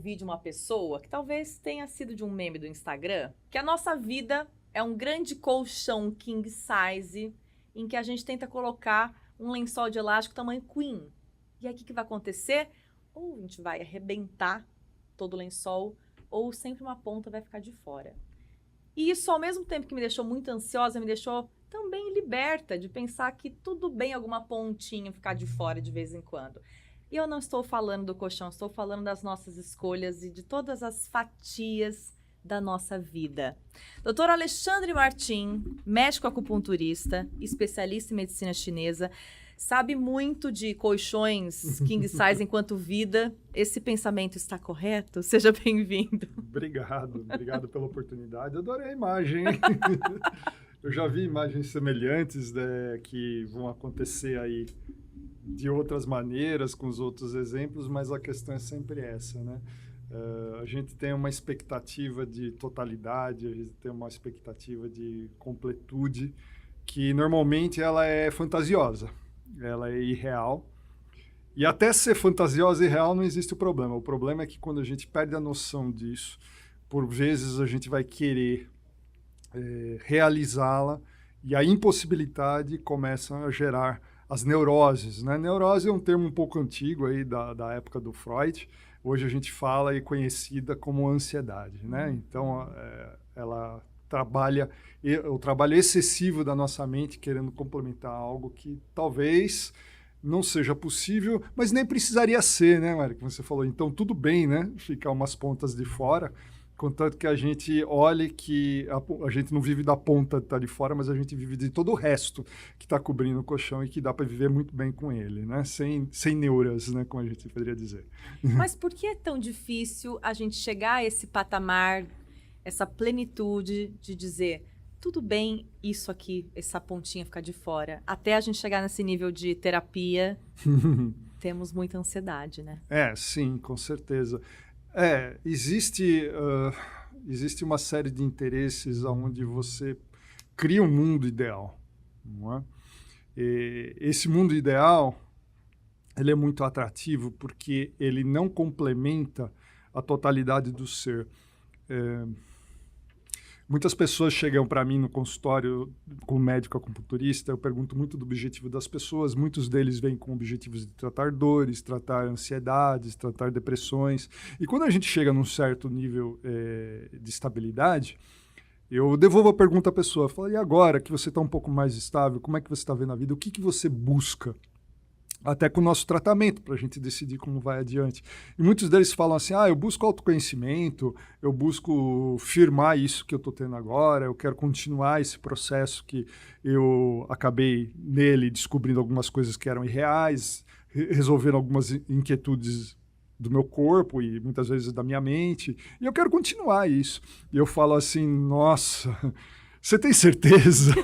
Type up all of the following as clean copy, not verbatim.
ouvi de uma pessoa, que talvez tenha sido de um meme do Instagram, que a nossa vida é um grande colchão king size em que a gente tenta colocar um lençol de elástico tamanho queen. E aí o que vai acontecer? Ou a gente vai arrebentar todo o lençol, ou sempre uma ponta vai ficar de fora. E isso, ao mesmo tempo que me deixou muito ansiosa, me deixou também liberta de pensar que tudo bem alguma pontinha ficar de fora de vez em quando. E eu não estou falando do colchão, estou falando das nossas escolhas e de todas as fatias da nossa vida. Dr. Alexandre Martin, médico acupunturista, especialista em medicina chinesa, sabe muito de colchões king size enquanto vida. Esse pensamento está correto? Seja bem-vindo. Obrigado pela oportunidade. Eu adorei a imagem. Eu já vi imagens semelhantes, né, que vão acontecer aí de outras maneiras, com os outros exemplos, mas a questão é sempre essa, né? A gente tem uma expectativa de totalidade, a gente tem uma expectativa de completude, que normalmente ela é fantasiosa, ela é irreal. E até ser fantasiosa e real não existe o problema. O problema é que quando a gente perde a noção disso, por vezes a gente vai querer realizá-la e a impossibilidade começa a gerar as neuroses, né? Neurose é um termo um pouco antigo aí da época do Freud. Hoje a gente fala e conhecida como ansiedade, né? Então, ela trabalha o trabalho excessivo da nossa mente querendo complementar algo que talvez não seja possível, mas nem precisaria ser, né, Mário? Como você falou, então tudo bem, né? Ficar umas pontas de fora, contanto que a gente olhe que a gente não vive da ponta que está de fora, mas a gente vive de todo o resto que está cobrindo o colchão e que dá para viver muito bem com ele, né? Sem neuras, né? Como a gente poderia dizer. Mas por que é tão difícil a gente chegar a esse patamar, essa plenitude de dizer tudo bem isso aqui, essa pontinha ficar de fora? Até a gente chegar nesse nível de terapia, temos muita ansiedade, né? Sim, com certeza. Existe uma série de interesses onde você cria um mundo ideal, não é? E esse mundo ideal, ele é muito atrativo porque ele não complementa a totalidade do ser. Muitas pessoas chegam para mim no consultório com médico acupunturista, eu pergunto muito do objetivo das pessoas, muitos deles vêm com objetivos de tratar dores, tratar ansiedades, tratar depressões, e quando a gente chega num certo nível de estabilidade, eu devolvo a pergunta à pessoa, falo, e agora que você está um pouco mais estável, como é que você está vendo a vida, o que você busca? Até com o nosso tratamento, para a gente decidir como vai adiante. E muitos deles falam assim, eu busco autoconhecimento, eu busco firmar isso que eu estou tendo agora, eu quero continuar esse processo que eu acabei nele descobrindo algumas coisas que eram irreais, resolvendo algumas inquietudes do meu corpo e muitas vezes da minha mente, e eu quero continuar isso. E eu falo assim, nossa... Você tem certeza?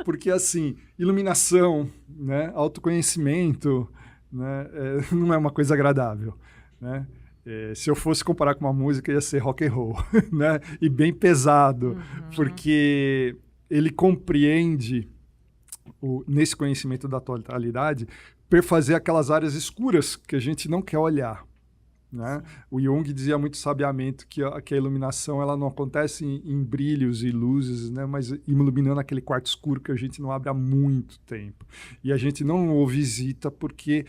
Porque, assim, iluminação, né, autoconhecimento, né, não é uma coisa agradável, né? Se eu fosse comparar com uma música, ia ser rock and roll, né? E bem pesado, porque ele compreende, nesse conhecimento da totalidade, perfazer aquelas áreas escuras que a gente não quer olhar. Né? O Jung dizia muito sabiamente que a iluminação ela não acontece em brilhos e luzes, né? Mas iluminando aquele quarto escuro que a gente não abre há muito tempo. E a gente não o visita porque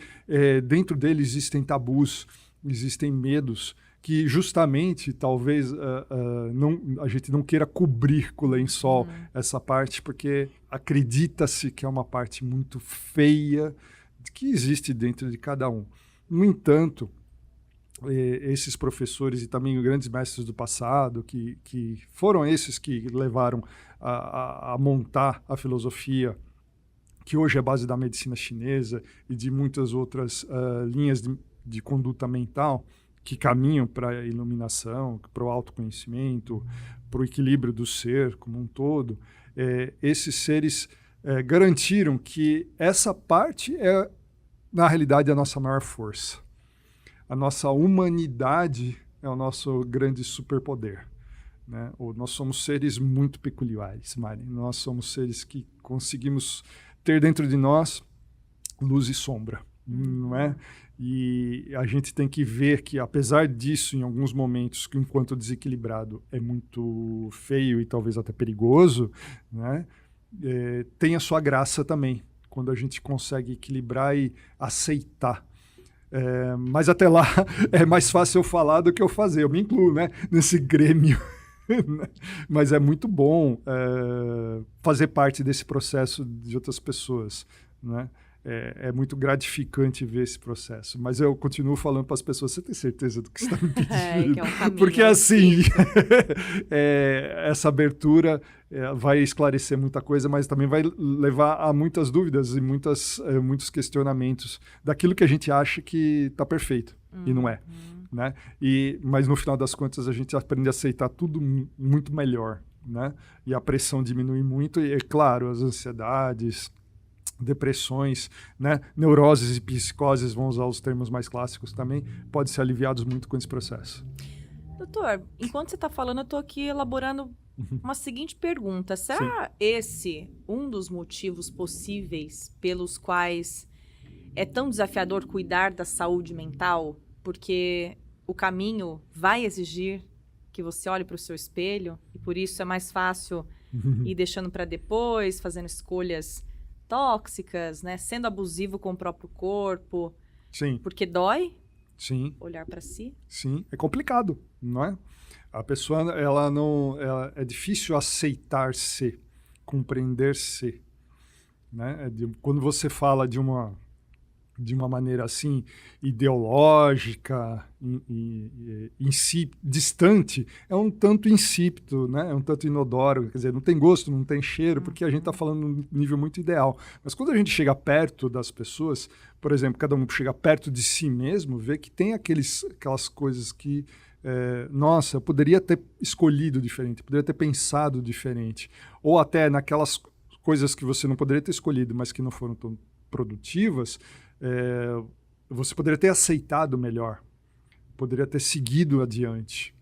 dentro dele existem tabus, existem medos que justamente talvez a gente não queira cobrir com o lençol essa parte, porque acredita-se que é uma parte muito feia que existe dentro de cada um. No entanto, esses professores e também grandes mestres do passado, que foram esses que levaram a montar a filosofia, que hoje é base da medicina chinesa e de muitas outras linhas de conduta mental, que caminham para a iluminação, para o autoconhecimento, para o equilíbrio do ser como um todo, esses seres garantiram que essa parte é, na realidade, a nossa maior força. A nossa humanidade é o nosso grande superpoder, né? Nós somos seres muito peculiares, Mari. Nós somos seres que conseguimos ter dentro de nós luz e sombra, não é? E a gente tem que ver que, apesar disso, em alguns momentos, que enquanto desequilibrado é muito feio e talvez até perigoso, né? Tem a sua graça também, quando a gente consegue equilibrar e aceitar. Mas até lá é mais fácil eu falar do que eu fazer. Eu me incluo, né, nesse grêmio. Mas é muito bom fazer parte desse processo de outras pessoas, né? É muito gratificante ver esse processo. Mas eu continuo falando para as pessoas, você tem certeza do que você está me pedindo? Que é um caminho, Porque assim, essa abertura vai esclarecer muita coisa, mas também vai levar a muitas dúvidas e muitos questionamentos daquilo que a gente acha que está perfeito e não é. Né? Mas no final das contas a gente aprende a aceitar tudo muito melhor, né? E a pressão diminui muito e, é claro, as ansiedades, depressões, né? Neuroses e psicoses, vamos usar os termos mais clássicos também, podem ser aliviados muito com esse processo. Doutor, enquanto você está falando, eu estou aqui elaborando uma seguinte pergunta. Será esse um dos motivos possíveis pelos quais é tão desafiador cuidar da saúde mental? Porque o caminho vai exigir que você olhe para o seu espelho e por isso é mais fácil ir deixando para depois, fazendo escolhas tóxicas, né? Sendo abusivo com o próprio corpo. Sim. Porque dói? Sim. Olhar para si? Sim, é complicado, não é? A pessoa, é difícil aceitar-se, compreender-se, né? Quando você fala de uma maneira assim ideológica, distante, é um tanto insípido, né? É um tanto inodoro, quer dizer, não tem gosto, não tem cheiro, porque a gente está falando num nível muito ideal. Mas quando a gente chega perto das pessoas, por exemplo, cada um chega perto de si mesmo, vê que tem aquelas coisas que, nossa, eu poderia ter escolhido diferente, poderia ter pensado diferente, ou até naquelas coisas que você não poderia ter escolhido, mas que não foram tão produtivas, você poderia ter aceitado melhor, poderia ter seguido adiante,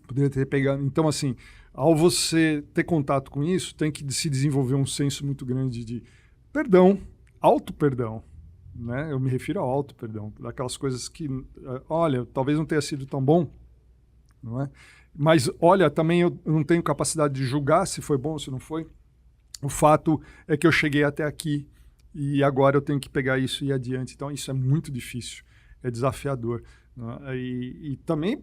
poderia ter pegado. Então, assim, ao você ter contato com isso, tem que se desenvolver um senso muito grande de perdão, auto-perdão, né? Eu me refiro ao auto-perdão, daquelas coisas que, olha, talvez não tenha sido tão bom, não é? Mas, olha, também eu não tenho capacidade de julgar se foi bom ou se não foi. O fato é que eu cheguei até aqui e agora eu tenho que pegar isso e ir adiante. Então, isso é muito difícil, é desafiador, né? E também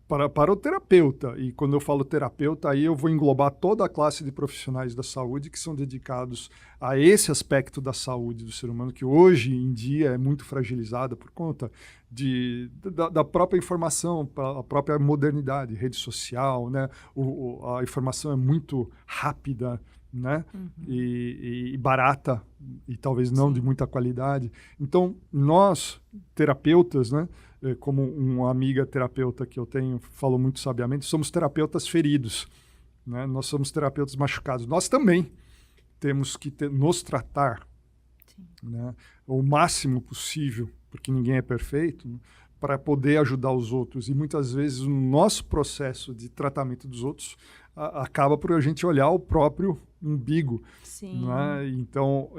para o terapeuta. E quando eu falo terapeuta, aí eu vou englobar toda a classe de profissionais da saúde que são dedicados a esse aspecto da saúde do ser humano, que hoje em dia é muito fragilizada por conta da própria informação, a própria modernidade, rede social, né? A informação é muito rápida, né? E barata, e talvez não de muita qualidade. Então, nós, terapeutas, né? Como uma amiga terapeuta que eu tenho falou muito sabiamente, somos terapeutas feridos, né? Nós somos terapeutas machucados. Nós também temos que nos tratar, né? O máximo possível, porque ninguém é perfeito, né? Para poder ajudar os outros. E muitas vezes o nosso processo de tratamento dos outros acaba por a gente olhar o próprio umbigo. Sim. Né? Então,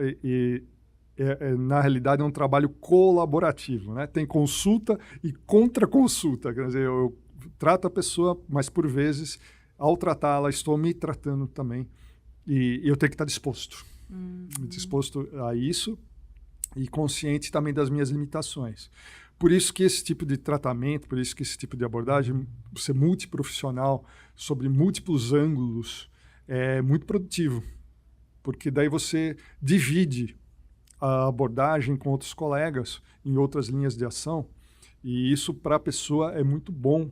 na realidade, é um trabalho colaborativo, né? Tem consulta e contra-consulta. Quer dizer, eu trato a pessoa, mas por vezes, ao tratá-la, estou me tratando também. E eu tenho que estar disposto. Disposto a isso e consciente também das minhas limitações. Por isso que esse tipo de tratamento, por isso que esse tipo de abordagem, ser multiprofissional, sobre múltiplos ângulos, é muito produtivo. Porque daí você divide a abordagem com outros colegas em outras linhas de ação, e isso para a pessoa é muito bom.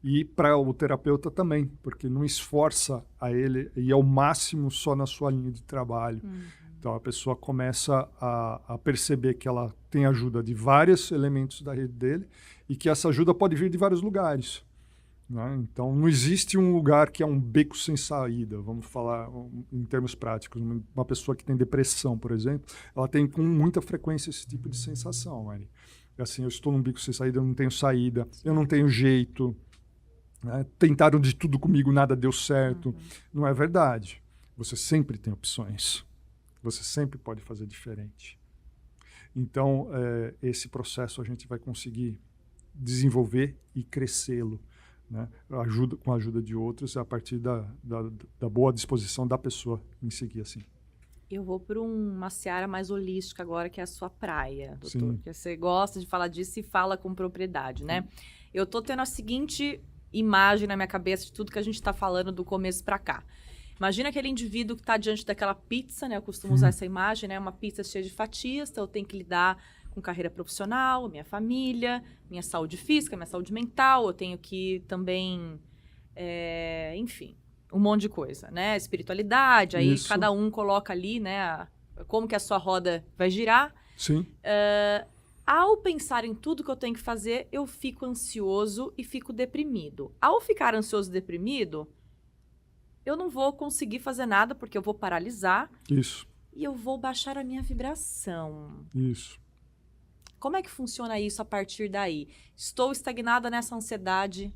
E para o terapeuta também, porque não esforça a ele ir ao máximo só na sua linha de trabalho. Então a pessoa começa a perceber que ela tem ajuda de vários elementos da rede dele e que essa ajuda pode vir de vários lugares, né? Então não existe um lugar que é um beco sem saída, vamos falar em termos práticos. Uma pessoa que tem depressão, por exemplo, ela tem com muita frequência esse tipo de sensação, Mari. Assim, eu estou num beco sem saída, eu não tenho saída, eu não tenho jeito, né? Tentaram de tudo comigo, nada deu certo. Não é verdade. Você sempre tem opções. Você sempre pode fazer diferente. Então, esse processo a gente vai conseguir desenvolver e crescê-lo, né? Com a ajuda de outros, a partir da boa disposição da pessoa em seguir assim. Eu vou para uma seara mais holística agora, que é a sua praia, doutor. Sim. Porque você gosta de falar disso e fala com propriedade, né? Eu tô tendo a seguinte imagem na minha cabeça de tudo que a gente tá falando do começo para cá. Imagina aquele indivíduo que tá diante daquela pizza, né? Eu costumo usar essa imagem, né? Uma pizza cheia de fatias, então eu tenho que lidar com carreira profissional, minha família, minha saúde física, minha saúde mental, eu tenho que também, enfim, um monte de coisa, né? Espiritualidade, aí Isso. cada um coloca ali, né? Como que a sua roda vai girar. Sim. Ao pensar em tudo que eu tenho que fazer, eu fico ansioso e fico deprimido. Ao ficar ansioso e deprimido, eu não vou conseguir fazer nada porque eu vou paralisar. Isso. E eu vou baixar a minha vibração. Isso. Como é que funciona isso a partir daí? Estou estagnada nessa ansiedade,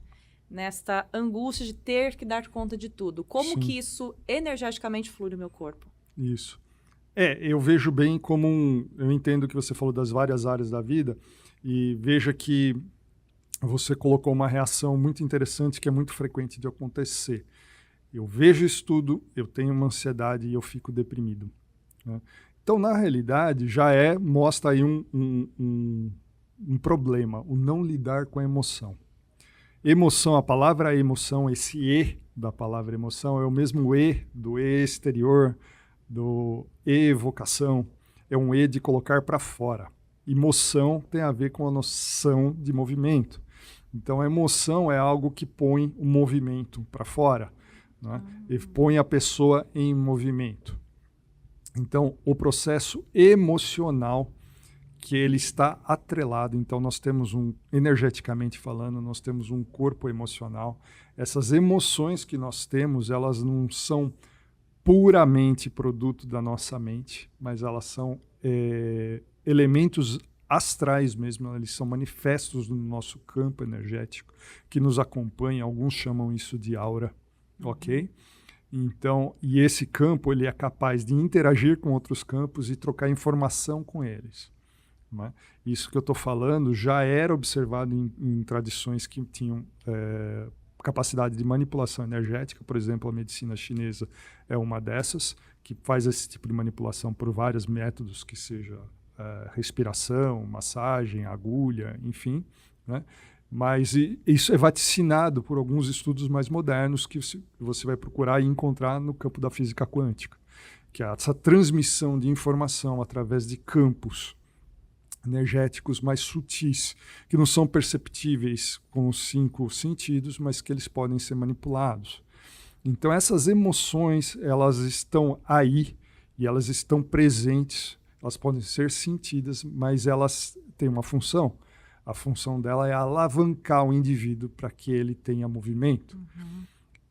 nesta angústia de ter que dar conta de tudo. Como Sim. que isso energeticamente flui no meu corpo? Isso. Eu vejo bem como eu entendo que você falou das várias áreas da vida e veja que você colocou uma reação muito interessante que é muito frequente de acontecer. Eu vejo isso tudo, eu tenho uma ansiedade e eu fico deprimido, né? Então, na realidade, mostra aí um problema, o não lidar com a emoção. Emoção, a palavra emoção, esse E da palavra emoção é o mesmo E do E exterior, do evocação, é um E de colocar para fora. Emoção tem a ver com a noção de movimento. Então, a emoção é algo que põe o movimento para fora, né? E põe a pessoa em movimento. Então, o processo emocional, que ele está atrelado, então nós temos energeticamente falando, nós temos um corpo emocional. Essas emoções que nós temos, elas não são puramente produto da nossa mente, mas elas são elementos astrais mesmo, eles são manifestos no nosso campo energético, que nos acompanha, alguns chamam isso de aura, ok? Então, e esse campo, ele é capaz de interagir com outros campos e trocar informação com eles, né? Isso que eu estou falando já era observado em tradições que tinham capacidade de manipulação energética, por exemplo, a medicina chinesa é uma dessas, que faz esse tipo de manipulação por vários métodos, que seja respiração, massagem, agulha, enfim, né? Mas isso é vaticinado por alguns estudos mais modernos que você vai procurar e encontrar no campo da física quântica, que é essa transmissão de informação através de campos energéticos mais sutis, que não são perceptíveis com os 5 sentidos, mas que eles podem ser manipulados. Então essas emoções, elas estão aí e elas estão presentes, elas podem ser sentidas, mas elas têm uma função. A função dela é alavancar o indivíduo para que ele tenha movimento.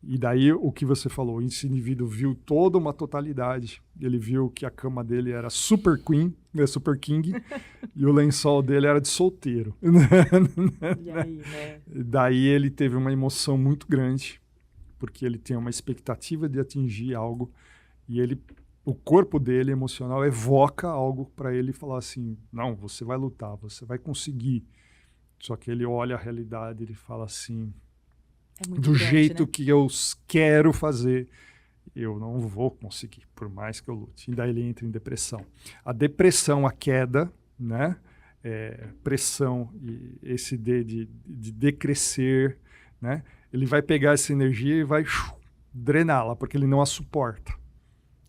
E daí o que você falou, esse indivíduo viu toda uma totalidade. Ele viu que a cama dele era super queen, super king, e o lençol dele era de solteiro. E aí, né? Daí ele teve uma emoção muito grande, porque ele tem uma expectativa de atingir algo, e o corpo dele emocional evoca algo para ele falar assim, não, você vai lutar, você vai conseguir. Só que ele olha a realidade e ele fala assim, do grande, jeito, né? que eu quero fazer, eu não vou conseguir, por mais que eu lute. E daí ele entra em depressão. A depressão, a queda, né? Pressão, e esse de decrescer, né? Ele vai pegar essa energia e vai drená-la, porque ele não a suporta.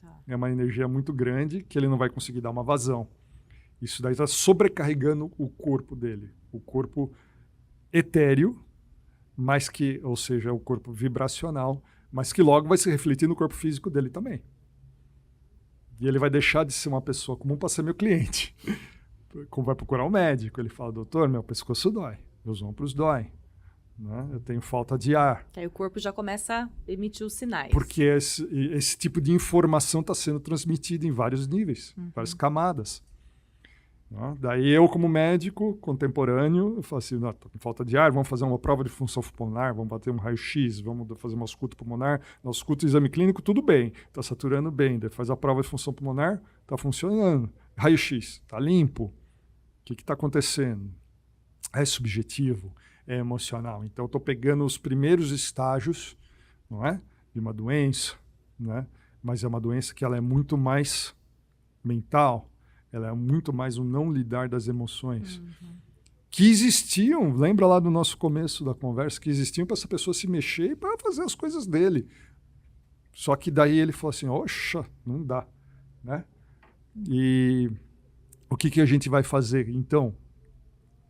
Tá. É uma energia muito grande que ele não vai conseguir dar uma vazão. Isso daí está sobrecarregando o corpo dele. O corpo etéreo, mas que, ou seja, o corpo vibracional, mas que logo vai se refletir no corpo físico dele também. E ele vai deixar de ser uma pessoa comum para ser meu cliente. Como vai procurar um médico, ele fala, doutor, meu pescoço dói, meus ombros doem, né? Eu tenho falta de ar. Aí o corpo já começa a emitir os sinais. Porque esse tipo de informação está sendo transmitida em vários níveis, várias camadas. Daí eu, como médico contemporâneo, eu falo assim, não, tô com falta de ar, vamos fazer uma prova de função pulmonar, vamos bater um raio-x, vamos fazer uma ausculto pulmonar, no ausculto exame clínico, tudo bem, está saturando bem, daí faz a prova de função pulmonar, está funcionando, raio-x, está limpo, que está acontecendo? É subjetivo? É emocional? Então, eu estou pegando os primeiros estágios, não é? De uma doença, né? Mas é uma doença que ela é muito mais mental, ela é muito mais um não lidar das emoções. Que existiam, lembra lá do nosso começo da conversa, que existiam para essa pessoa se mexer e para fazer as coisas dele. Só que daí ele falou assim, oxa, não dá, né? E o que a gente vai fazer? Então,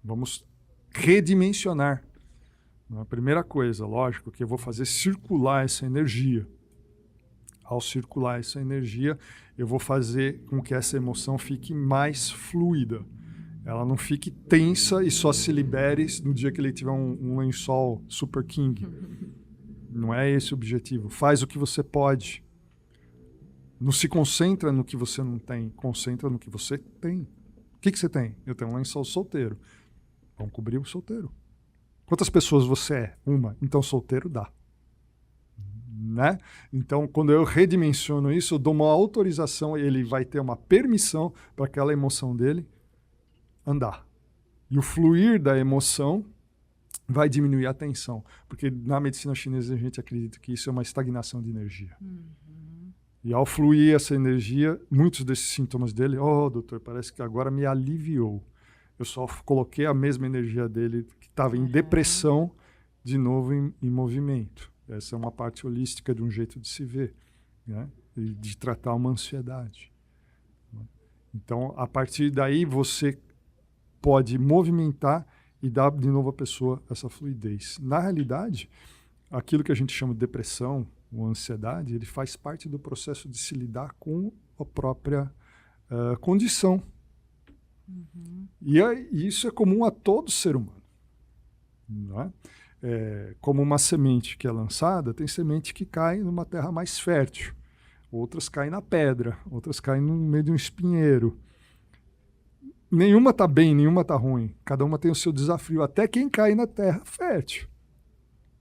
vamos redimensionar. A primeira coisa, lógico, que eu vou fazer circular essa energia. Ao circular essa energia, eu vou fazer com que essa emoção fique mais fluida. Ela não fique tensa e só se libere no dia que ele tiver um lençol super king. Não é esse o objetivo. Faz o que você pode. Não se concentra no que você não tem. Concentra no que você tem. O que você tem? Eu tenho um lençol solteiro. Vamos cobrir o solteiro. Quantas pessoas você é? Uma. Então solteiro dá. Né? Então, quando eu redimensiono isso, eu dou uma autorização, ele vai ter uma permissão para aquela emoção dele andar. E o fluir da emoção vai diminuir a tensão. Porque na medicina chinesa a gente acredita que isso é uma estagnação de energia. E ao fluir essa energia, muitos desses sintomas dele, doutor, parece que agora me aliviou. Eu só coloquei a mesma energia dele, que estava em depressão, de novo em movimento. Essa é uma parte holística de um jeito de se ver, né? E de tratar uma ansiedade. Então, a partir daí, você pode movimentar e dar de novo à pessoa essa fluidez. Na realidade, aquilo que a gente chama de depressão ou ansiedade, ele faz parte do processo de se lidar com a própria condição. E isso é comum a todo ser humano. Não é? Como uma semente que é lançada, tem semente que cai numa terra mais fértil. Outras caem na pedra, outras caem no meio de um espinheiro. Nenhuma está bem, nenhuma está ruim. Cada uma tem o seu desafio, até quem cai na terra fértil.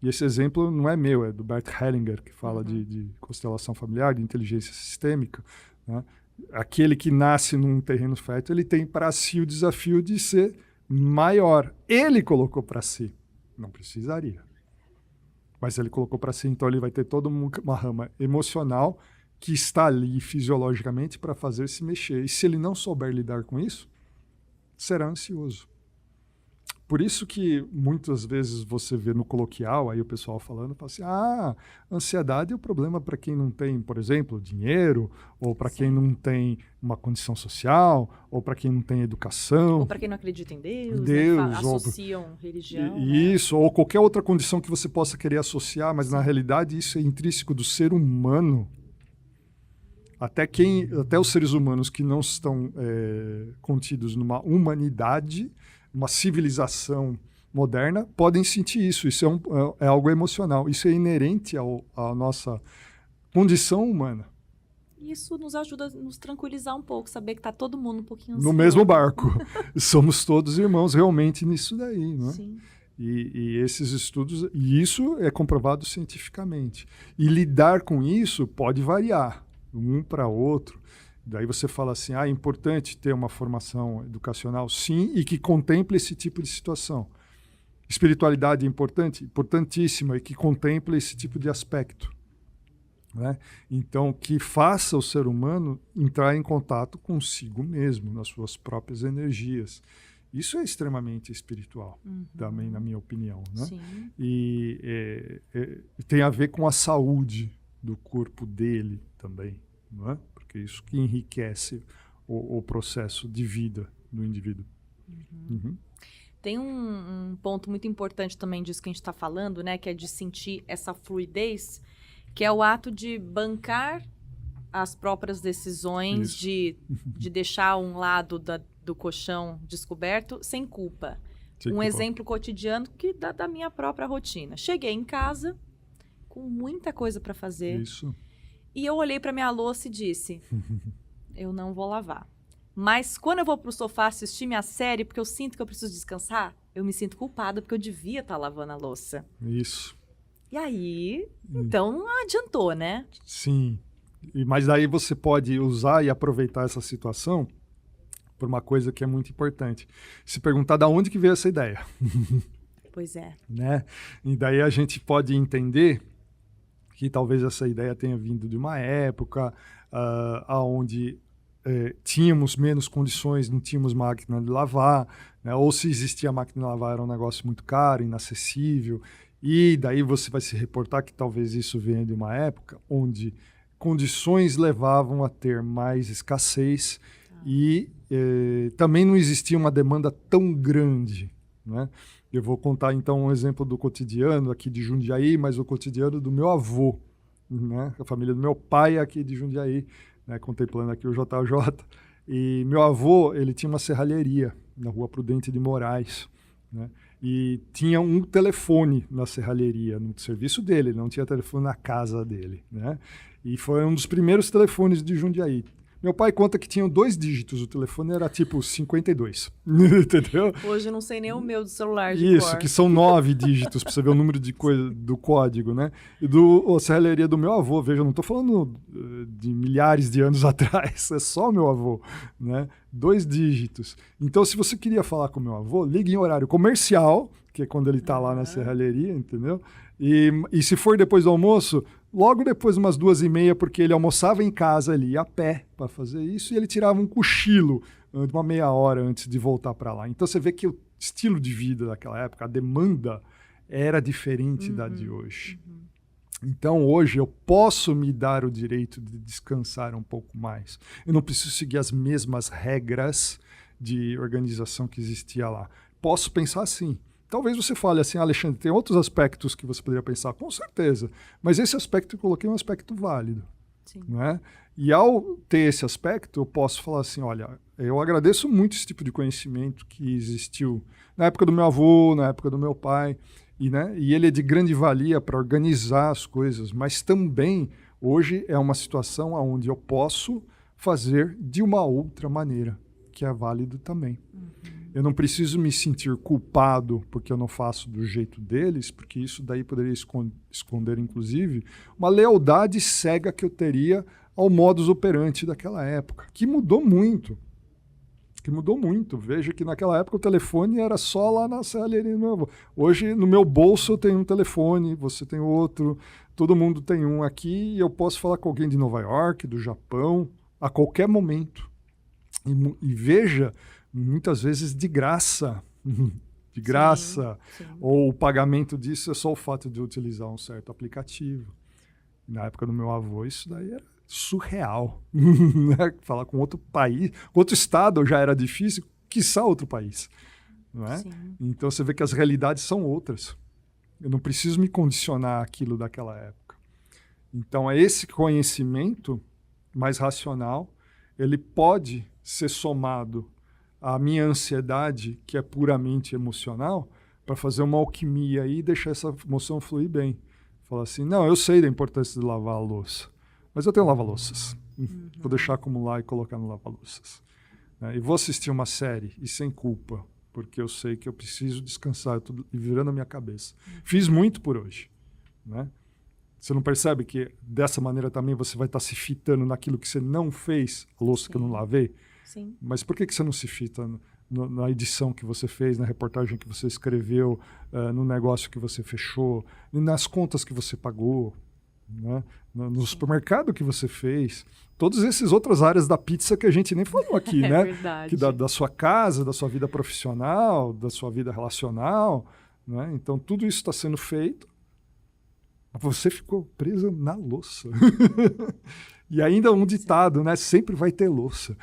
E esse exemplo não é meu, é do Bert Hellinger, que fala de constelação familiar, de inteligência sistêmica. Né? Aquele que nasce num terreno fértil, ele tem para si o desafio de ser maior. Ele colocou para si. Não precisaria. Mas ele colocou para si, então ele vai ter toda uma rama emocional que está ali fisiologicamente para fazer se mexer. E se ele não souber lidar com isso, será ansioso. Por isso que muitas vezes você vê no coloquial, aí o pessoal falando, fala assim, ansiedade é o problema para quem não tem, por exemplo, dinheiro, ou para quem não tem uma condição social, ou para quem não tem educação. Ou para quem não acredita em Deus, né? Associam religião. Isso, ou qualquer outra condição que você possa querer associar, mas na realidade isso é intrínseco do ser humano. Até os seres humanos que não estão contidos numa humanidade, uma civilização moderna, podem sentir isso. Isso é algo emocional. Isso é inerente à nossa condição humana. Isso nos ajuda a nos tranquilizar um pouco, saber que está todo mundo um pouquinho no mesmo barco. Somos todos irmãos realmente nisso daí. Né? Sim. E esses estudos, e isso é comprovado cientificamente. E lidar com isso pode variar, um para outro. Daí você fala assim, é importante ter uma formação educacional, sim, e que contemple esse tipo de situação. Espiritualidade é importante? Importantíssima, e que contemple esse tipo de aspecto. Né? Então, que faça o ser humano entrar em contato consigo mesmo, nas suas próprias energias. Isso é extremamente espiritual, também, na minha opinião. Né? Sim. E tem a ver com a saúde do corpo dele também, não é? Porque isso que enriquece o processo de vida do indivíduo. Tem um ponto muito importante também disso que a gente está falando, né? Que é de sentir essa fluidez, que é o ato de bancar as próprias decisões, de deixar um lado do colchão descoberto sem culpa. Exemplo cotidiano da minha própria rotina. Cheguei em casa com muita coisa para fazer. Isso. E eu olhei para minha louça e disse, eu não vou lavar. Mas quando eu vou pro sofá assistir minha série, porque eu sinto que eu preciso descansar, eu me sinto culpada porque eu devia estar lavando a louça. Isso. E aí, então não adiantou, né? Sim. Mas daí você pode usar e aproveitar essa situação por uma coisa que é muito importante. Se perguntar de onde que veio essa ideia. Pois é. Né? E daí a gente pode entender que talvez essa ideia tenha vindo de uma época onde tínhamos menos condições, não tínhamos máquina de lavar, né? Ou se existia máquina de lavar era um negócio muito caro, inacessível, e daí você vai se reportar que talvez isso venha de uma época onde condições levavam a ter mais escassez e também não existia uma demanda tão grande, né? Eu vou contar então um exemplo do cotidiano aqui de Jundiaí, mas o cotidiano do meu avô, né? A família do meu pai aqui de Jundiaí, né? Contemplando aqui o JJ. E meu avô, ele tinha uma serralheria na Rua Prudente de Moraes, né? E tinha um telefone na serralheria, no serviço dele, não tinha telefone na casa dele, né? E foi um dos primeiros telefones de Jundiaí. Meu pai conta que tinham 2 dígitos, o telefone era tipo 52, entendeu? Hoje eu não sei nem o meu do celular de Isso, cor. que são 9 dígitos, para você ver o número de coisa, do código, né? E a serralheria do meu avô, veja, eu não estou falando de milhares de anos atrás, é só o meu avô, né? 2 dígitos. Então, se você queria falar com o meu avô, ligue em horário comercial, que é quando ele está lá na serralheria, entendeu? E se for depois do almoço, logo depois, umas 2h30, porque ele almoçava em casa, ele ia a pé para fazer isso, e ele tirava um cochilo de uma meia hora antes de voltar para lá. Então você vê que o estilo de vida daquela época, a demanda era diferente da de hoje. Então hoje eu posso me dar o direito de descansar um pouco mais. Eu não preciso seguir as mesmas regras de organização que existia lá. Posso pensar assim. Talvez você fale assim, Alexandre, tem outros aspectos que você poderia pensar, com certeza, mas esse aspecto eu coloquei um aspecto válido. Sim. Né? E ao ter esse aspecto, eu posso falar assim, olha, eu agradeço muito esse tipo de conhecimento que existiu na época do meu avô, na época do meu pai, e ele é de grande valia para organizar as coisas, mas também hoje é uma situação onde eu posso fazer de uma outra maneira, que é válido também. Eu não preciso me sentir culpado porque eu não faço do jeito deles, porque isso daí poderia esconder, inclusive, uma lealdade cega que eu teria ao modus operandi daquela época, que mudou muito. Veja que naquela época o telefone era só lá na serralheria do meu avô. Hoje, no meu bolso, eu tenho um telefone, você tem outro, todo mundo tem um aqui, e eu posso falar com alguém de Nova York, do Japão, a qualquer momento. E veja, muitas vezes de graça. De graça. Sim. Ou o pagamento disso é só o fato de utilizar um certo aplicativo. Na época do meu avô, isso daí era surreal. Falar com outro país, outro estado já era difícil, quiçá outro país. Não é? Então você vê que as realidades são outras. Eu não preciso me condicionar àquilo daquela época. Então é esse conhecimento mais racional, ele pode ser somado à minha ansiedade, que é puramente emocional, para fazer uma alquimia aí e deixar essa emoção fluir bem. Falar assim, não, eu sei da importância de lavar a louça, mas eu tenho lava-louças. Vou deixar acumular e colocar no lava-louças. E vou assistir uma série, e sem culpa, porque eu sei que eu preciso descansar, eu estou virando a minha cabeça. Fiz muito por hoje. Né? Você não percebe que dessa maneira também você vai estar se fitando naquilo que você não fez, a louça que eu não lavei? Sim. Mas por que você não se fita na edição que você fez, na reportagem que você escreveu, no negócio que você fechou, nas contas que você pagou, né? No supermercado que você fez? Todas essas outras áreas da pizza que a gente nem falou aqui, né? Verdade. Que da sua casa, da sua vida profissional, da sua vida relacional, né? Então tudo isso está sendo feito. Você ficou presa na louça. E ainda um ditado, né? Sempre vai ter louça.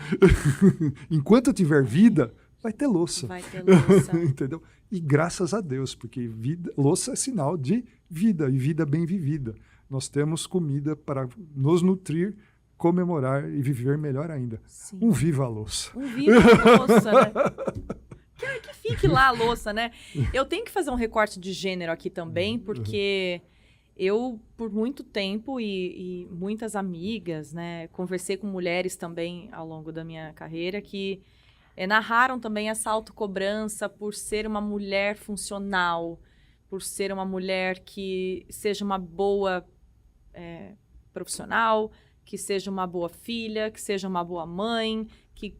Enquanto eu tiver vida, vai ter louça. Vai ter louça. Entendeu? E graças a Deus, porque louça é sinal de vida, e vida bem vivida. Nós temos comida para nos nutrir, comemorar e viver melhor ainda. Sim. Um viva a louça. Um viva a louça, né? Que fique lá a louça, né? Eu tenho que fazer um recorte de gênero aqui também, porque eu, por muito tempo, e muitas amigas, né, conversei com mulheres também ao longo da minha carreira que narraram também essa autocobrança por ser uma mulher funcional, por ser uma mulher que seja uma boa profissional, que seja uma boa filha, que seja uma boa mãe, que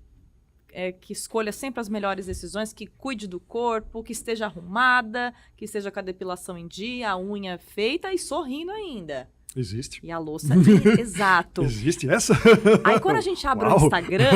que escolha sempre as melhores decisões, que cuide do corpo, que esteja arrumada, que esteja com a depilação em dia, a unha feita e sorrindo ainda. Existe. E a louça... Exato. Existe essa? Aí quando a gente abre Uau. o Instagram,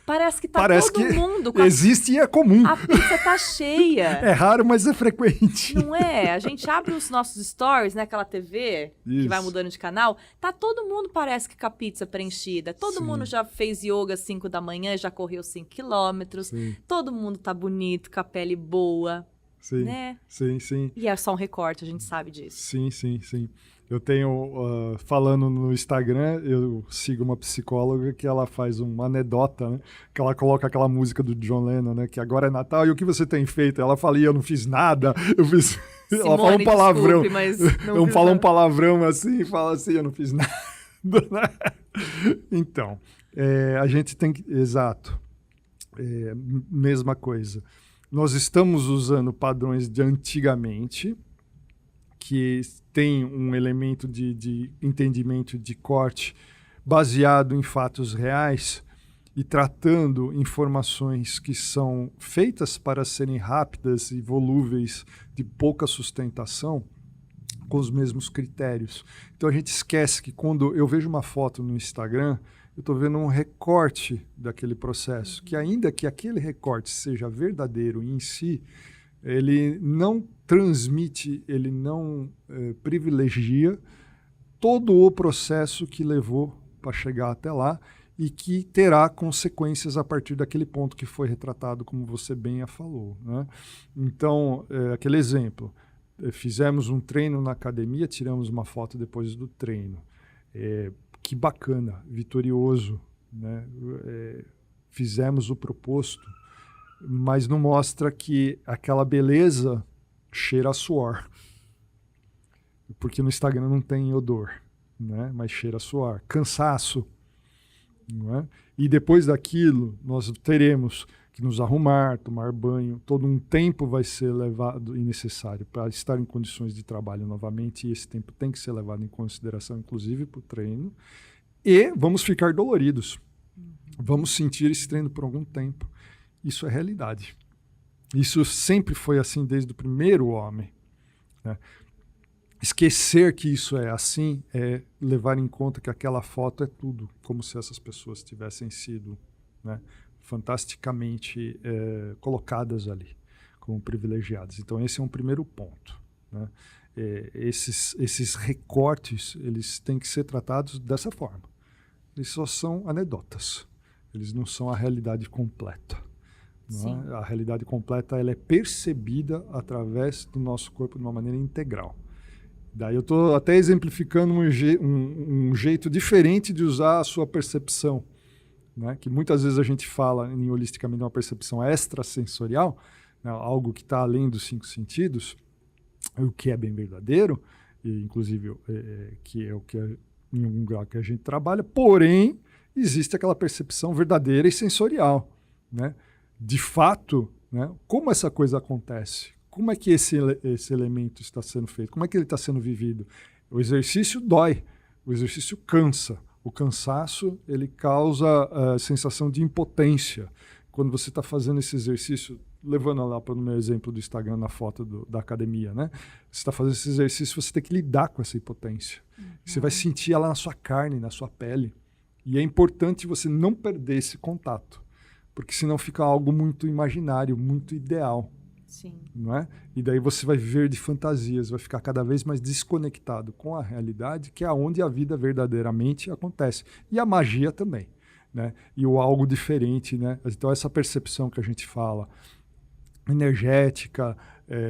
parece que tá Parece todo que mundo com existe e é comum. a pizza tá cheia. É raro, mas é frequente. Não é? A gente abre os nossos stories, né? Aquela TV que Isso. vai mudando de canal. Tá todo mundo, parece que com a pizza preenchida. Todo Sim. mundo já fez yoga às 5 da manhã, já correu 5 quilômetros. Sim, Todo mundo tá bonito, com a pele boa, sim, né? sim. E é só um recorte, a gente sabe disso. Sim. Eu tenho, falando no Instagram, eu sigo uma psicóloga que ela faz uma anedota, né? Que ela coloca aquela música do John Lennon, né? Que agora é Natal, e o que você tem feito? Ela fala, eu não fiz nada, eu fiz... Simone, ela fala um palavrão. desculpe, mas Não fiz fala um nada. palavrão assim, fala assim, eu não fiz nada. Né? Então, a gente tem que... Exato. Mesma coisa. Nós estamos usando padrões de antigamente, que tem um elemento de entendimento de corte baseado em fatos reais e tratando informações que são feitas para serem rápidas e volúveis, de pouca sustentação, com os mesmos critérios. Então a gente esquece que quando eu vejo uma foto no Instagram, eu estou vendo um recorte daquele processo, que ainda que aquele recorte seja verdadeiro em si, ele não transmite, ele não privilegia todo o processo que levou para chegar até lá e que terá consequências a partir daquele ponto que foi retratado, como você bem a falou, né? Então, aquele exemplo, fizemos um treino na academia, tiramos uma foto depois do treino. Que bacana, vitorioso, né? Fizemos o proposto, mas não mostra que aquela beleza cheira a suor. Porque no Instagram não tem odor, né? Mas cheira a suor. Cansaço. Não é? E depois daquilo, nós teremos que nos arrumar, tomar banho. Todo um tempo vai ser levado e necessário para estar em condições de trabalho novamente. E esse tempo tem que ser levado em consideração, inclusive, para o treino. E vamos ficar doloridos. Vamos sentir esse treino por algum tempo. Isso é realidade. Isso sempre foi assim desde o primeiro homem, né? Esquecer que isso é assim é levar em conta que aquela foto é tudo, como se essas pessoas tivessem sido, né, fantasticamente colocadas ali, como privilegiadas. Então esse é um primeiro ponto, né? Esses recortes, eles têm que ser tratados dessa forma. Eles só são anedotas. Eles não são a realidade completa. Não é? A realidade completa ela é percebida através do nosso corpo de uma maneira integral. Daí eu estou até exemplificando um jeito diferente de usar a sua percepção, né? Que muitas vezes a gente fala em holisticamente de uma percepção extrasensorial, né? Algo que está além dos 5 sentidos, o que é bem verdadeiro, e inclusive que é o que em algum grau que a gente trabalha, porém existe aquela percepção verdadeira e sensorial, né? De fato, né? Como essa coisa acontece? Como é que esse elemento está sendo feito? Como é que ele está sendo vivido? O exercício dói, o exercício cansa. O cansaço ele causa a sensação de impotência. Quando você está fazendo esse exercício, levando lá para o meu exemplo do Instagram, na foto da academia, né? Você está fazendo esse exercício, você tem que lidar com essa impotência. Você vai sentir ela na sua carne, na sua pele. E é importante você não perder esse contato, porque senão fica algo muito imaginário, muito ideal. Sim. Não é? E daí você vai viver de fantasias, vai ficar cada vez mais desconectado com a realidade, que é onde a vida verdadeiramente acontece. E a magia também, né? E o algo diferente, né? Então essa percepção que a gente fala, energética,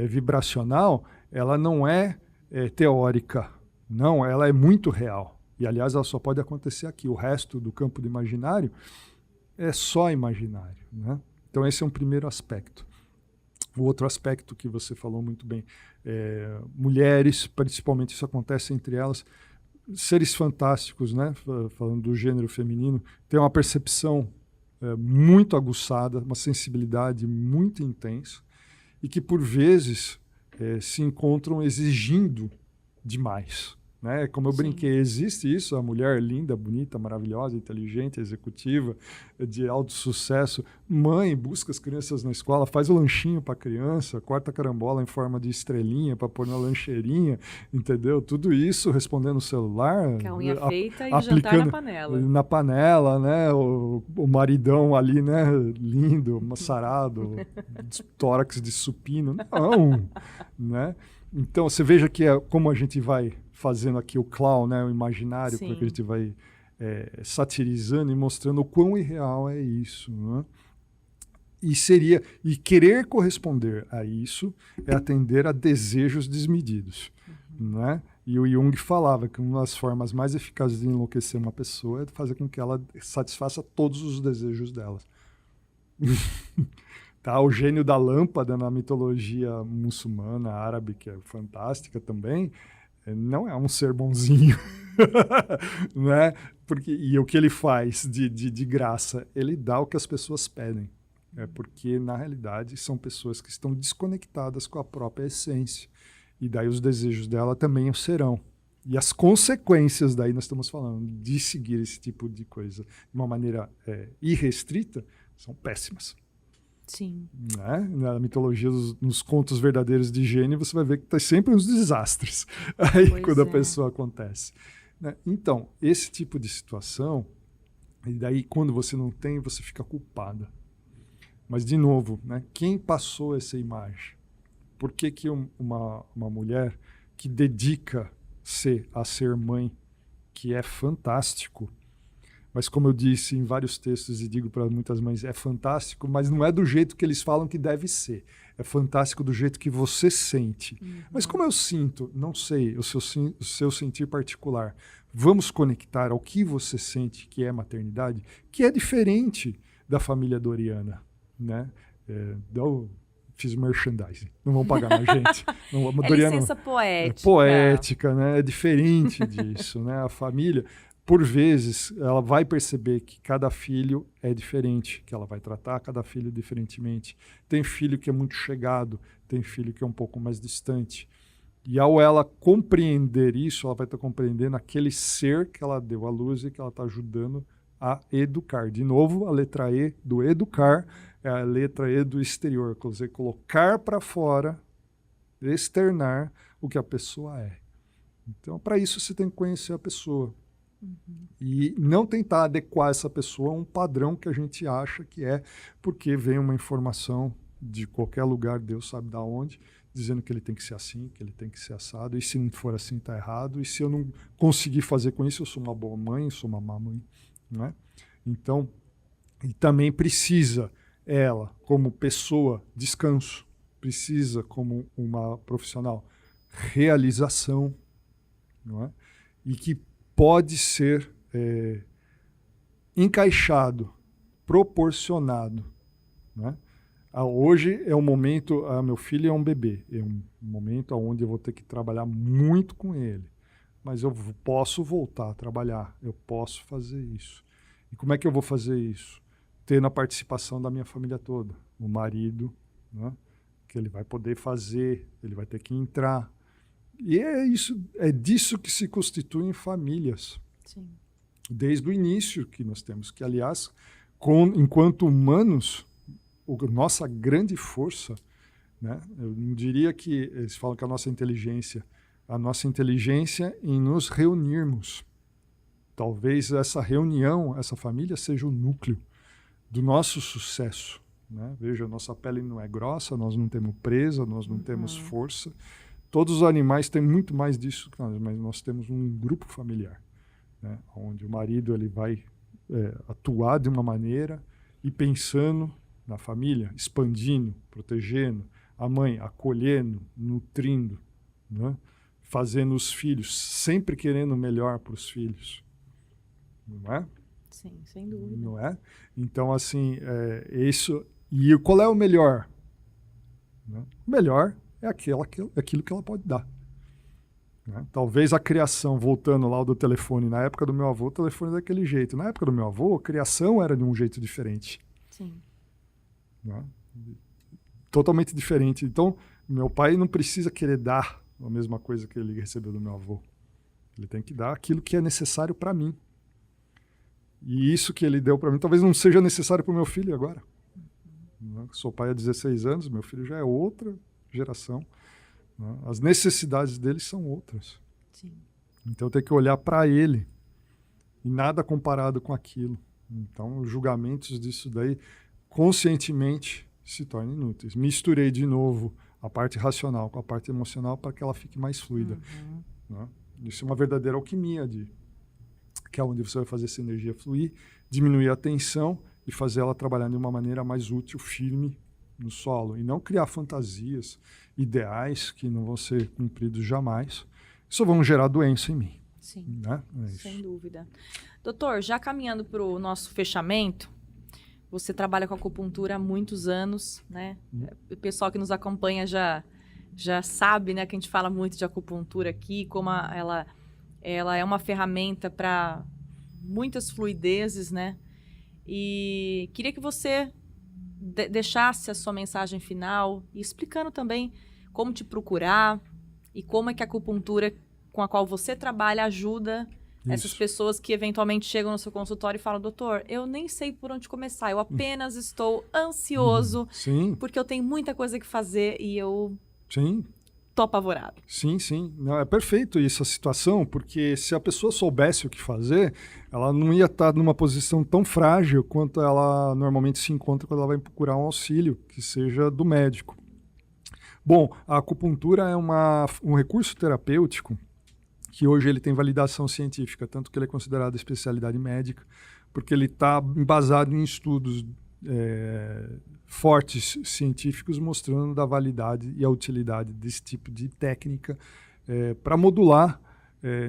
vibracional, ela não é teórica, não, ela é muito real. E aliás, ela só pode acontecer aqui. O resto do campo do imaginário é só imaginário, né? Então esse é um primeiro aspecto. O outro aspecto que você falou muito bem, mulheres, principalmente isso acontece entre elas, seres fantásticos, né? Falando do gênero feminino, tem uma percepção muito aguçada, uma sensibilidade muito intensa e que por vezes se encontram exigindo demais, Né? Como eu Sim. brinquei, existe isso, a mulher linda, bonita, maravilhosa, inteligente, executiva, de alto sucesso. Mãe, busca as crianças na escola, faz o lanchinho para a criança, corta a carambola em forma de estrelinha para pôr na lancheirinha, entendeu? Tudo isso respondendo no celular. Com a unha feita e o jantar na aplicando panela. na panela, né? O maridão ali, né? Lindo, sarado, tórax de supino. Não, né? Então, você veja que como a gente vai fazendo aqui o clown, né, o imaginário, Sim. como que a gente vai satirizando e mostrando o quão irreal é isso. Né? E querer corresponder a isso é atender a desejos desmedidos. Né? E o Jung falava que uma das formas mais eficazes de enlouquecer uma pessoa é fazer com que ela satisfaça todos os desejos dela. Tá, o gênio da lâmpada na mitologia muçulmana, árabe, que é fantástica também, não é um ser bonzinho. Né? E o que ele faz de graça? Ele dá o que as pessoas pedem. Porque, na realidade, são pessoas que estão desconectadas com a própria essência. E daí os desejos dela também o serão. E as consequências, daí nós estamos falando, de seguir esse tipo de coisa de uma maneira irrestrita, são péssimas. Sim. Né? Na mitologia, nos contos verdadeiros de Gênio, você vai ver que tem sempre uns desastres aí quando a pessoa acontece. Né? Então, esse tipo de situação, e daí quando você não tem, você fica culpada. Mas, de novo, né? Quem passou essa imagem? Por que uma mulher que dedica-se a ser mãe, que é fantástico, mas como eu disse em vários textos e digo para muitas mães, é fantástico, mas não é do jeito que eles falam que deve ser. É fantástico do jeito que você sente. Mas como eu sinto? Não sei, o seu sentir particular. Vamos conectar ao que você sente que é maternidade, que é diferente da família Doriana. Né? Fiz merchandising. Não vão pagar mais, gente. Não, Doriana, licença poética. Poética, né? É diferente disso. Né? A família... Por vezes, ela vai perceber que cada filho é diferente, que ela vai tratar cada filho diferentemente. Tem filho que é muito chegado, tem filho que é um pouco mais distante. E ao ela compreender isso, ela vai estar compreendendo aquele ser que ela deu à luz e que ela está ajudando a educar. De novo, a letra E do educar é a letra E do exterior, quer dizer, colocar para fora, externar o que a pessoa é. Então, para isso, você tem que conhecer a pessoa. E não tentar adequar essa pessoa a um padrão que a gente acha que é, porque vem uma informação de qualquer lugar, Deus sabe de onde, dizendo que ele tem que ser assim, que ele tem que ser assado, e se não for assim, está errado, e se eu não conseguir fazer com isso, eu sou uma boa mãe, eu sou uma má mãe. Né? Então, e também precisa ela, como pessoa, descanso, precisa, como uma profissional, realização, não é? E que pode ser encaixado, proporcionado. Né? Hoje é um momento, meu filho é um bebê, é um momento onde eu vou ter que trabalhar muito com ele, mas eu posso voltar a trabalhar, eu posso fazer isso. E como é que eu vou fazer isso? Tendo a participação da minha família toda, o marido, né? Que ele vai poder fazer, ele vai ter que entrar. E é disso que se constituem famílias. Sim. Desde o início que nós temos, que aliás, enquanto humanos, nossa grande força, né? Eu não diria que, eles falam que a nossa inteligência em nos reunirmos. Talvez essa reunião, essa família seja o núcleo do nosso sucesso. Né? Veja, nossa pele não é grossa, nós não temos presa, nós não temos força. Todos os animais têm muito mais disso que nós, mas nós temos um grupo familiar, né? Onde o marido ele vai atuar de uma maneira e pensando na família, expandindo, protegendo, a mãe acolhendo, nutrindo, né? Fazendo os filhos, sempre querendo o melhor para os filhos. Não é? Sim, sem dúvida. Não é? Então, assim, isso... E qual é o melhor? Né? O melhor é aquilo que ela pode dar. Né? Talvez a criação, voltando lá do telefone, na época do meu avô, o telefone era daquele jeito. Na época do meu avô, a criação era de um jeito diferente. Sim. Né? Totalmente diferente. Então, meu pai não precisa querer dar a mesma coisa que ele recebeu do meu avô. Ele tem que dar aquilo que é necessário para mim. E isso que ele deu para mim talvez não seja necessário para o meu filho agora. Sou pai há 16 anos, meu filho já é outra geração. As necessidades dele são outras. Sim. Então eu tenho que olhar para ele e nada comparado com aquilo. Então os julgamentos disso daí conscientemente se tornam inúteis. Misturei de novo a parte racional com a parte emocional para que ela fique mais fluida. Né? Isso é uma verdadeira alquimia, que é onde você vai fazer essa energia fluir, diminuir a tensão e fazer ela trabalhar de uma maneira mais útil, firme no solo. E não criar fantasias, ideais que não vão ser cumpridos jamais. Isso vão gerar doença em mim. Sim, né? Sem dúvida. Doutor, já caminhando para o nosso fechamento, você trabalha com acupuntura há muitos anos, né? O pessoal que nos acompanha já sabe, né, que a gente fala muito de acupuntura aqui, como ela é uma ferramenta para muitas fluidezes, né? E queria que você deixasse a sua mensagem final e explicando também como te procurar e como é que a acupuntura com a qual você trabalha ajuda essas pessoas que eventualmente chegam no seu consultório e falam: doutor, eu nem sei por onde começar, eu apenas estou ansioso porque eu tenho muita coisa que fazer e eu tô apavorado. Sim. Não, é perfeito essa situação, porque se a pessoa soubesse o que fazer, ela não ia estar numa posição tão frágil quanto ela normalmente se encontra quando ela vai procurar um auxílio, que seja do médico. Bom, a acupuntura é um recurso terapêutico que hoje ele tem validação científica, tanto que ele é considerado especialidade médica, porque ele está embasado em estudos fortes científicos mostrando da validade e a utilidade desse tipo de técnica para modular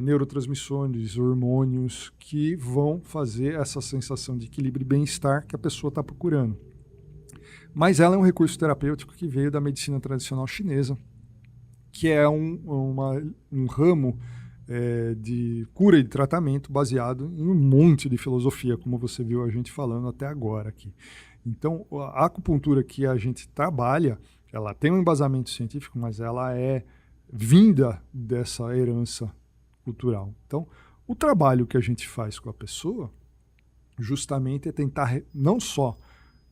neurotransmissores, hormônios que vão fazer essa sensação de equilíbrio e bem-estar que a pessoa está procurando. Mas ela é um recurso terapêutico que veio da medicina tradicional chinesa, que é um ramo de cura e de tratamento baseado em um monte de filosofia, como você viu a gente falando até agora aqui. Então, a acupuntura que a gente trabalha, ela tem um embasamento científico, mas ela é vinda dessa herança cultural. Então, o trabalho que a gente faz com a pessoa, justamente é tentar não só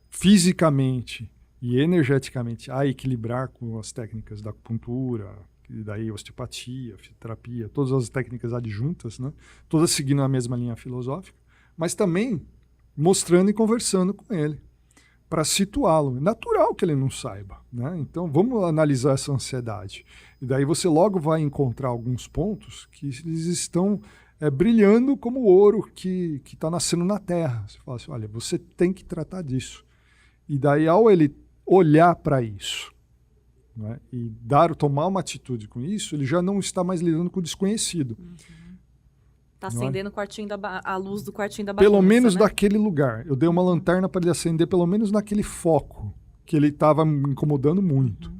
fisicamente e energeticamente a equilibrar com as técnicas da acupuntura, e daí osteopatia, fisioterapia, todas as técnicas adjuntas, né? Todas seguindo a mesma linha filosófica, mas também mostrando e conversando com ele, para situá-lo. É natural que ele não saiba, né? Então vamos analisar essa ansiedade. E daí você logo vai encontrar alguns pontos que eles estão brilhando como ouro que está nascendo na terra. Você fala assim: olha, você tem que tratar disso. E daí, ao ele olhar para isso, né, e tomar uma atitude com isso, ele já não está mais lidando com o desconhecido. Está acendendo a luz do quartinho da bagunça. Pelo menos né? daquele lugar. Eu dei uma lanterna para ele acender pelo menos naquele foco que ele estava incomodando muito.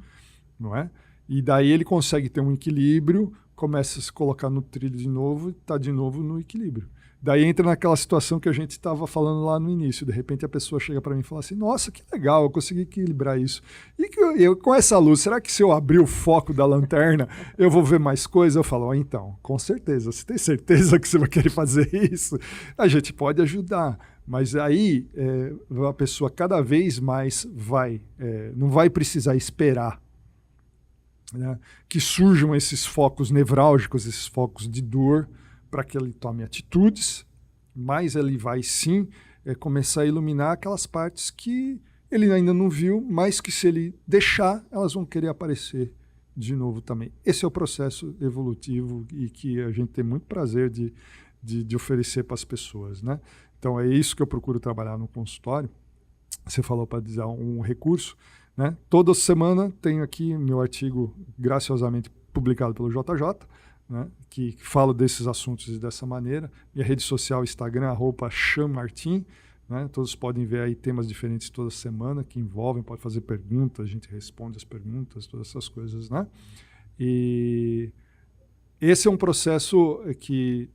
Não é? E daí ele consegue ter um equilíbrio, começa a se colocar no trilho de novo e está de novo no equilíbrio. Daí entra naquela situação que a gente estava falando lá no início. De repente a pessoa chega para mim e fala assim: nossa, que legal, eu consegui equilibrar isso. E que eu com essa luz, será que se eu abrir o foco da lanterna eu vou ver mais coisa? Eu falo: então, com certeza. Você tem certeza que você vai querer fazer isso? A gente pode ajudar. Mas aí a pessoa cada vez mais não vai precisar esperar, né, que surjam esses focos nevrálgicos, esses focos de dor, para que ele tome atitudes, mas ele vai sim começar a iluminar aquelas partes que ele ainda não viu, mas que se ele deixar, elas vão querer aparecer de novo também. Esse é o processo evolutivo e que a gente tem muito prazer de oferecer para as pessoas, né? Então é isso que eu procuro trabalhar no consultório. Você falou para dizer um recurso, né? Toda semana tenho aqui meu artigo graciosamente publicado pelo JJ, né, que falo desses assuntos dessa maneira. Minha rede social, Instagram, @chamartim, né, todos podem ver aí temas diferentes toda semana que envolvem, pode fazer perguntas, a gente responde as perguntas, todas essas coisas, né? E esse é um processo que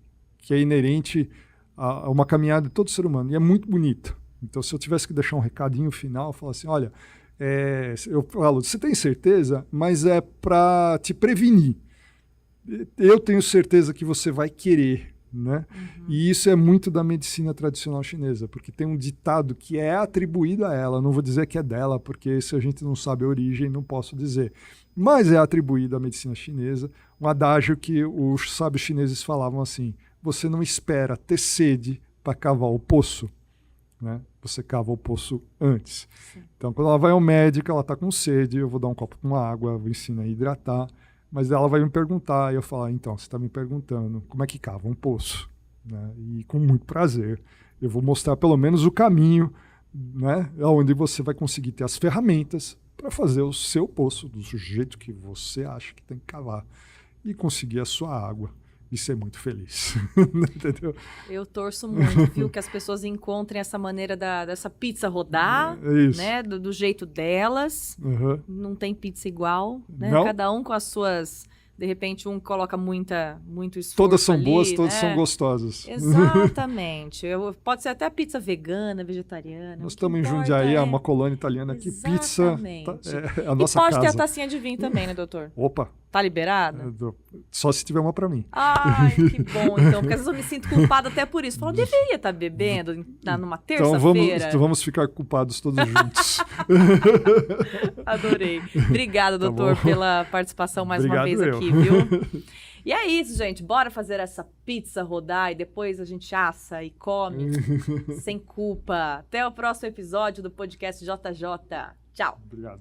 é inerente a uma caminhada de todo ser humano e é muito bonita. Então, se eu tivesse que deixar um recadinho final, eu falo assim: olha, eu falo, você tem certeza? Mas é para te prevenir. eu tenho certeza que você vai querer, né? E isso é muito da medicina tradicional chinesa, porque tem um ditado que é atribuído a ela, não vou dizer que é dela, porque se a gente não sabe a origem, não posso dizer, mas é atribuído à medicina chinesa, um adágio que os sábios chineses falavam assim: você não espera ter sede para cavar o poço, né? Você cava o poço antes. Sim. Então, quando ela vai ao médico, ela está com sede, eu vou dar um copo com água, vou ensinar a hidratar, mas ela vai me perguntar, e eu falo: então, você está me perguntando como é que cava um poço, né? E com muito prazer, eu vou mostrar pelo menos o caminho, né? Onde você vai conseguir ter as ferramentas para fazer o seu poço do jeito que você acha que tem que cavar e conseguir a sua água e ser muito feliz. Entendeu? Eu torço muito, viu, que as pessoas encontrem essa maneira dessa pizza rodar, Isso. né, do jeito delas. Uhum. Não tem pizza igual, né? Não. Cada um com as suas... De repente, um coloca muito esforço Todas são ali, boas, todas né? são gostosas. Exatamente. Pode ser até pizza vegana, vegetariana. Nós o que estamos em importa Jundiaí, é... uma colônia italiana aqui. Pizza Exatamente. é a nossa e pode ter a casa. tacinha de vinho também, né, doutor? Opa, Tá liberado? só se tiver uma para mim. Ai, que bom, então. Porque às vezes eu me sinto culpada até por isso. Falo, deveria estar bebendo numa terça-feira. Então vamos ficar culpados todos juntos. Adorei. Obrigada, doutor, bom. pela participação mais uma Obrigado vez eu. aqui, viu? E é isso, gente. Bora fazer essa pizza rodar e depois a gente assa e come sem culpa. Até o próximo episódio do podcast JJ. Tchau. Obrigado.